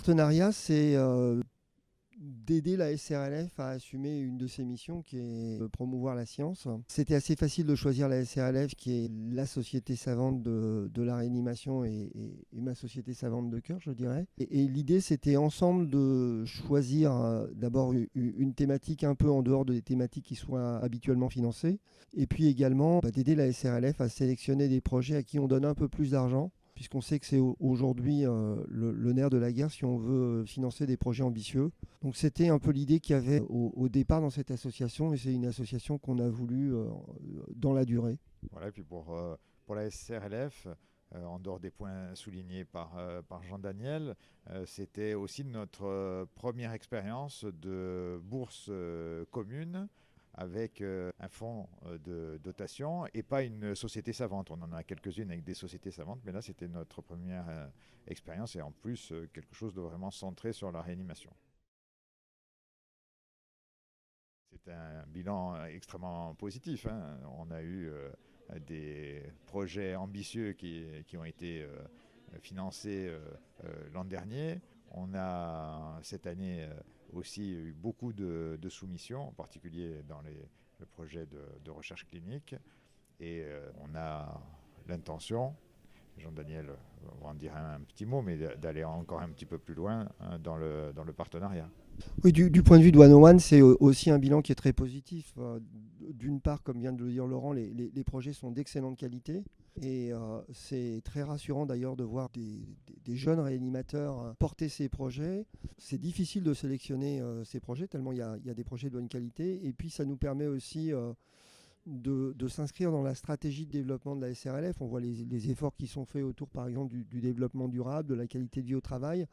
partenariat, c'est d'aider la SRLF à assumer une de ses missions qui est de promouvoir la science. C'était assez facile de choisir la SRLF qui est la société savante de la réanimation et ma société savante de cœur, je dirais. Et l'idée, c'était ensemble de choisir d'abord une thématique un peu en dehors des thématiques qui soient habituellement financées, et puis également d'aider la SRLF à sélectionner des projets à qui on donne un peu plus d'argent, puisqu'on sait que c'est aujourd'hui le nerf de la guerre si on veut financer des projets ambitieux. Donc c'était un peu l'idée qu'il y avait au départ dans cette association, et c'est une association qu'on a voulu dans la durée. Voilà, et puis pour la SRLF, en dehors des points soulignés par Jean-Daniel, c'était aussi notre première expérience de bourse commune avec un fonds de dotation et pas une société savante. On en a quelques-unes avec des sociétés savantes, mais là c'était notre première expérience et en plus quelque chose de vraiment centré sur la réanimation. C'est un bilan extrêmement positif, hein. On a eu des projets ambitieux qui ont été financés l'an dernier. On a cette année aussi eu beaucoup de soumissions, en particulier dans le projet de recherche clinique. Et on a l'intention, Jean-Daniel va en dire un petit mot, mais d'aller encore un petit peu plus loin dans le partenariat. Oui, du point de vue de One on One, c'est aussi un bilan qui est très positif. D'une part, comme vient de le dire Laurent, les projets sont d'excellente qualité. Et c'est très rassurant d'ailleurs de voir des jeunes réanimateurs porter ces projets. C'est difficile de sélectionner ces projets, tellement il y a des projets de bonne qualité. Et puis ça nous permet aussi de s'inscrire dans la stratégie de développement de la SRLF. On voit les efforts qui sont faits autour, par exemple, du développement durable, de la qualité de vie au travail.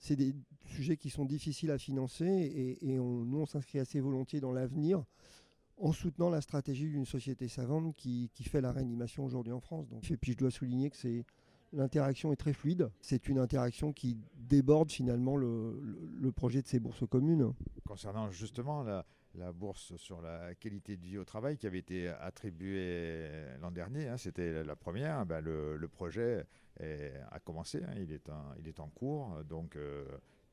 C'est des sujets qui sont difficiles à financer, et nous, on s'inscrit assez volontiers dans l'avenir en soutenant la stratégie d'une société savante qui fait la réanimation aujourd'hui en France. Donc, et puis je dois souligner que l'interaction est très fluide. C'est une interaction qui déborde finalement le projet de ces bourses communes. Concernant justement la bourse sur la qualité de vie au travail qui avait été attribuée l'an dernier, hein, c'était la première, ben le projet a commencé, hein, il est en cours, donc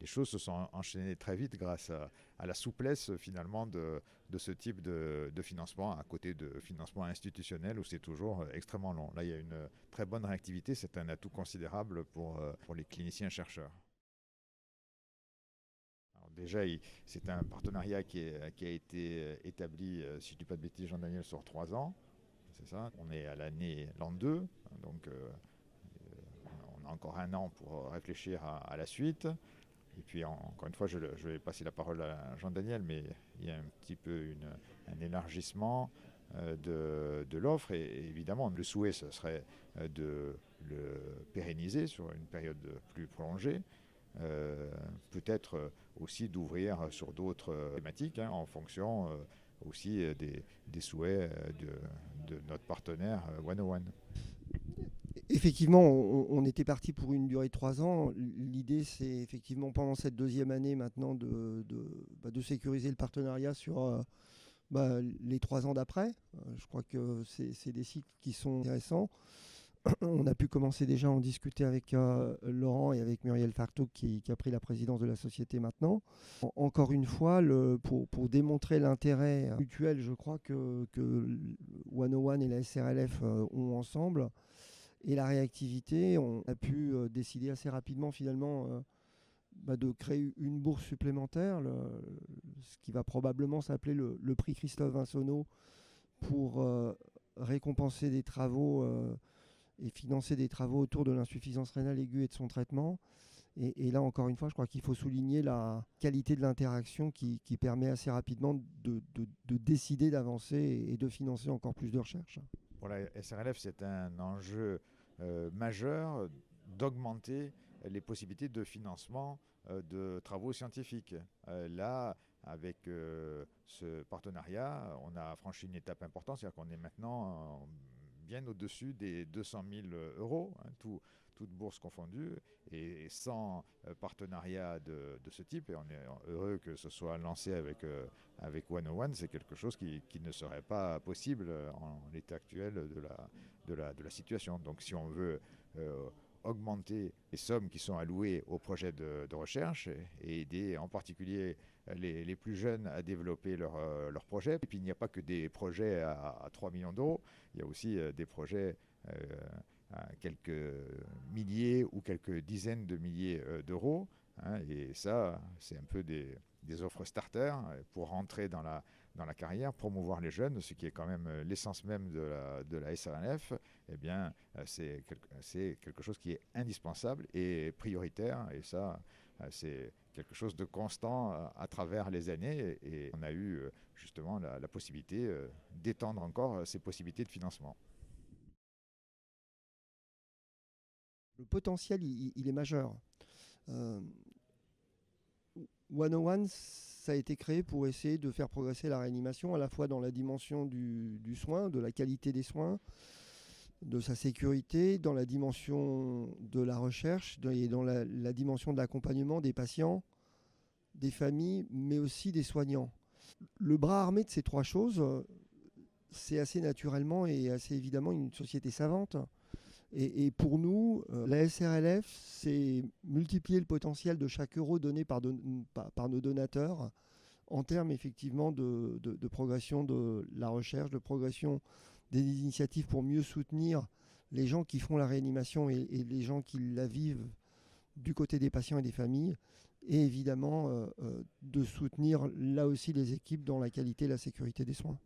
les choses se sont enchaînées très vite grâce à la souplesse finalement de ce type de financement à côté de financement institutionnel où c'est toujours extrêmement long. Là, il y a une très bonne réactivité, c'est un atout considérable pour les cliniciens chercheurs. Alors déjà, c'est un partenariat qui a été établi, si je ne dis pas de bêtises, Jean-Daniel, sur 3 ans. C'est ça. On est à l'an 2, donc on a encore un an pour réfléchir à la suite. Et puis, encore une fois, je vais passer la parole à Jean-Daniel, mais il y a un petit peu un élargissement de l'offre. Et évidemment, le souhait, ce serait de le pérenniser sur une période plus prolongée. Peut-être aussi d'ouvrir sur d'autres thématiques, hein, en fonction aussi des souhaits de notre partenaire One on One. Effectivement, on était parti pour une durée de 3 ans. L'idée, c'est effectivement pendant cette deuxième année maintenant de sécuriser le partenariat sur les 3 ans d'après. Je crois que c'est des cycles qui sont intéressants. On a pu commencer déjà à en discuter avec Laurent et avec Muriel Fartouk qui a pris la présidence de la société maintenant. Encore une fois, pour démontrer l'intérêt mutuel, je crois que One on One et la SRLF ont ensemble, et la réactivité, on a pu décider assez rapidement finalement de créer une bourse supplémentaire, ce qui va probablement s'appeler le prix Christophe Vinsonneau, pour récompenser des travaux et financer des travaux autour de l'insuffisance rénale aiguë et de son traitement. Et là, encore une fois, je crois qu'il faut souligner la qualité de l'interaction qui permet assez rapidement de décider d'avancer et de financer encore plus de recherche. Pour la SRLF, c'est un enjeu majeur d'augmenter les possibilités de financement de travaux scientifiques. Là, avec ce partenariat, on a franchi une étape importante, c'est-à-dire qu'on est maintenant bien au-dessus des 200 000 euros, hein, toute bourse confondue, et sans partenariat de ce type, et on est heureux que ce soit lancé avec One on One, c'est quelque chose qui ne serait pas possible en l'état actuel de la situation. Donc si on veut augmenter les sommes qui sont allouées aux projets de recherche et aider en particulier les plus jeunes à développer leurs projets. Et puis il n'y a pas que des projets à 3 millions d'euros, il y a aussi des projets à quelques milliers ou quelques dizaines de milliers d'euros. Hein, et ça, c'est un peu des offres starter pour rentrer dans la carrière, promouvoir les jeunes, ce qui est quand même l'essence même de la SRLF. Eh bien, c'est quelque chose qui est indispensable et prioritaire. Et ça, c'est quelque chose de constant à travers les années. Et on a eu justement la possibilité d'étendre encore ces possibilités de financement. Le potentiel, il est majeur. Euh, 101, ça a été créé pour essayer de faire progresser la réanimation, à la fois dans la dimension du soin, de la qualité des soins, de sa sécurité, dans la dimension de la recherche et dans la dimension de l'accompagnement des patients, des familles, mais aussi des soignants. Le bras armé de ces trois choses, c'est assez naturellement et assez évidemment une société savante. Et pour nous, la SRLF, c'est multiplier le potentiel de chaque euro donné par nos donateurs en termes effectivement de progression de la recherche, de progression des initiatives pour mieux soutenir les gens qui font la réanimation et les gens qui la vivent du côté des patients et des familles, et évidemment de soutenir là aussi les équipes dans la qualité et la sécurité des soins.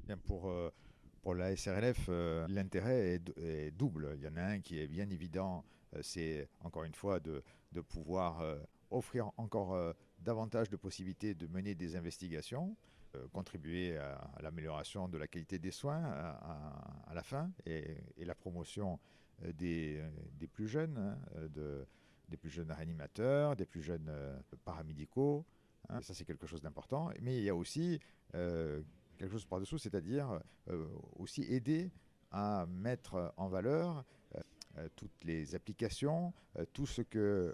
Bien, pour la SRLF, l'intérêt est double. Il y en a un qui est bien évident, c'est encore une fois de pouvoir offrir encore davantage de possibilités de mener des investigations, contribuer à l'amélioration de la qualité des soins à la fin et la promotion des plus jeunes, hein, des plus jeunes réanimateurs, des plus jeunes paramédicaux. Hein. Ça, c'est quelque chose d'important. Mais il y a aussi quelque chose par-dessous, c'est-à-dire aussi aider à mettre en valeur toutes les applications, tout ce que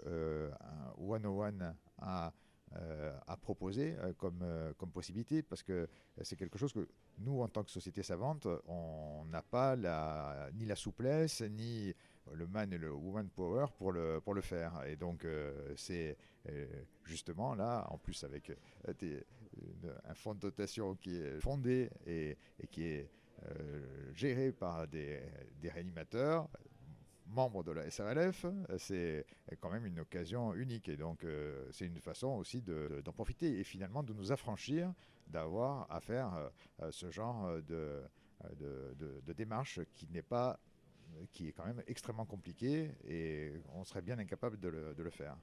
101 a proposé comme possibilité, parce que c'est quelque chose que nous, en tant que société savante, on n'a pas ni la souplesse, ni le man et le woman power pour le faire. Et donc, c'est justement là, en plus avec un fonds de dotation qui est fondé et qui est géré par des réanimateurs, membres de la SRLF, c'est quand même une occasion unique. Et donc, c'est une façon aussi d'en profiter et finalement de nous affranchir d'avoir à faire ce genre de démarche qui est quand même extrêmement compliquée et on serait bien incapable de le faire.